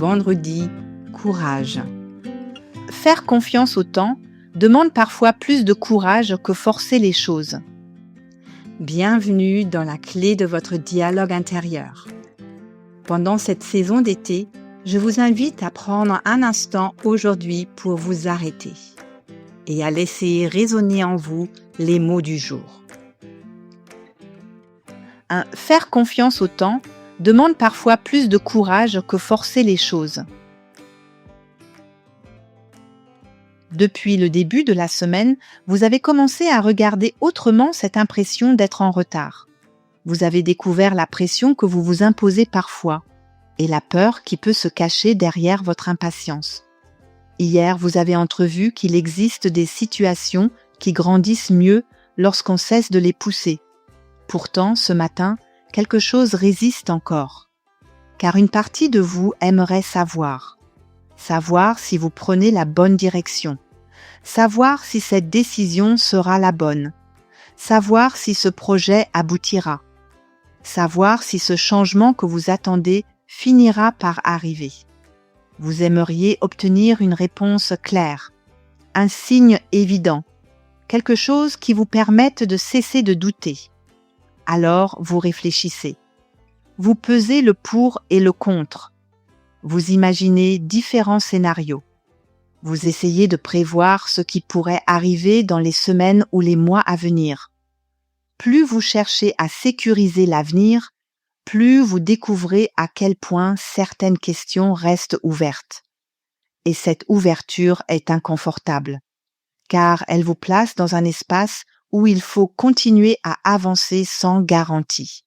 vendredi, courage. Faire confiance au temps demande parfois plus de courage que forcer les choses. Bienvenue dans la clé de votre dialogue intérieur. Pendant cette saison d'été, je vous invite à prendre un instant aujourd'hui pour vous arrêter et à laisser résonner en vous les mots du jour. Faire confiance au temps demande parfois plus de courage que forcer les choses. Depuis le début de la semaine, vous avez commencé à regarder autrement cette impression d'être en retard. Vous avez découvert la pression que vous vous imposez parfois et la peur qui peut se cacher derrière votre impatience. Hier, vous avez entrevu qu'il existe des situations qui grandissent mieux lorsqu'on cesse de les pousser. Pourtant, ce matin, quelque chose résiste encore. Car une partie de vous aimerait savoir si vous prenez la bonne direction, savoir si cette décision sera la bonne, savoir si ce projet aboutira, savoir si ce changement que vous attendez finira par arriver. Vous aimeriez obtenir une réponse claire, un signe évident, quelque chose qui vous permette de cesser de douter. Alors vous réfléchissez. Vous pesez le pour et le contre. Vous imaginez différents scénarios. Vous essayez de prévoir ce qui pourrait arriver dans les semaines ou les mois à venir. Plus vous cherchez à sécuriser l'avenir, plus vous découvrez à quel point certaines questions restent ouvertes. Et cette ouverture est inconfortable, car elle vous place dans un espace où il faut continuer à avancer sans garantie.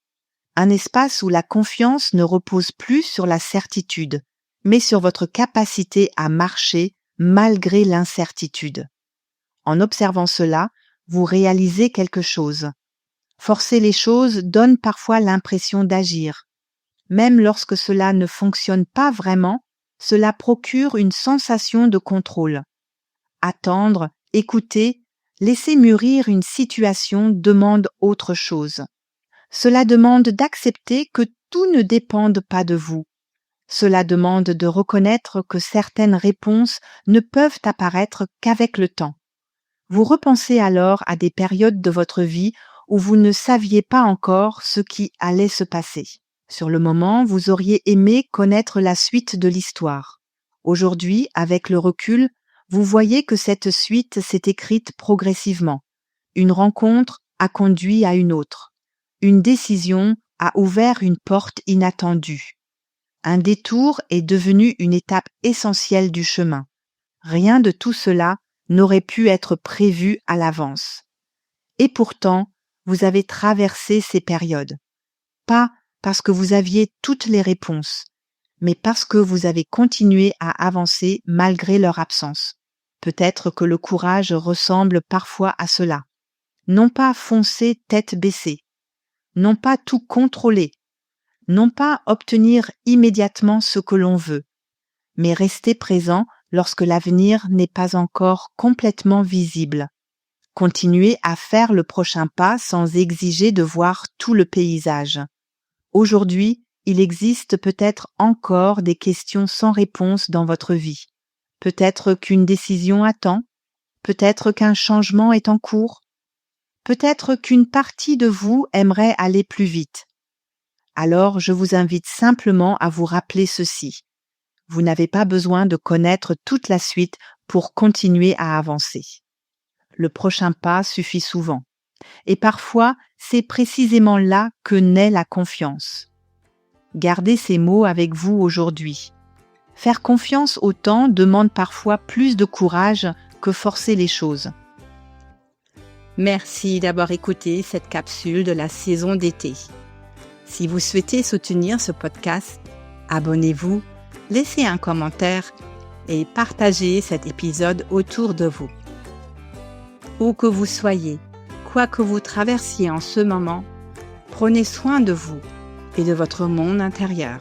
Un espace où la confiance ne repose plus sur la certitude, mais sur votre capacité à marcher malgré l'incertitude. En observant cela, vous réalisez quelque chose. Forcer les choses donne parfois l'impression d'agir. Même lorsque cela ne fonctionne pas vraiment, cela procure une sensation de contrôle. Attendre, écouter, laisser mûrir une situation demande autre chose. Cela demande d'accepter que tout ne dépende pas de vous. Cela demande de reconnaître que certaines réponses ne peuvent apparaître qu'avec le temps. Vous repensez alors à des périodes de votre vie où vous ne saviez pas encore ce qui allait se passer. Sur le moment, vous auriez aimé connaître la suite de l'histoire. Aujourd'hui, avec le recul, vous voyez que cette suite s'est écrite progressivement. Une rencontre a conduit à une autre. Une décision a ouvert une porte inattendue. Un détour est devenu une étape essentielle du chemin. Rien de tout cela n'aurait pu être prévu à l'avance. Et pourtant, vous avez traversé ces périodes. Pas parce que vous aviez toutes les réponses, mais parce que vous avez continué à avancer malgré leur absence. Peut-être que le courage ressemble parfois à cela. Non pas foncer tête baissée, non pas tout contrôler, non pas obtenir immédiatement ce que l'on veut, mais rester présent lorsque l'avenir n'est pas encore complètement visible. Continuer à faire le prochain pas sans exiger de voir tout le paysage. Aujourd'hui, il existe peut-être encore des questions sans réponse dans votre vie. Peut-être qu'une décision attend, peut-être qu'un changement est en cours, peut-être qu'une partie de vous aimerait aller plus vite. Alors, je vous invite simplement à vous rappeler ceci. Vous n'avez pas besoin de connaître toute la suite pour continuer à avancer. Le prochain pas suffit souvent. Et parfois, c'est précisément là que naît la confiance. Gardez ces mots avec vous aujourd'hui. Faire confiance au temps demande parfois plus de courage que forcer les choses. Merci d'avoir écouté cette capsule de la saison d'été. Si vous souhaitez soutenir ce podcast, abonnez-vous, laissez un commentaire et partagez cet épisode autour de vous. Où que vous soyez, quoi que vous traversiez en ce moment, prenez soin de vous et de votre monde intérieur.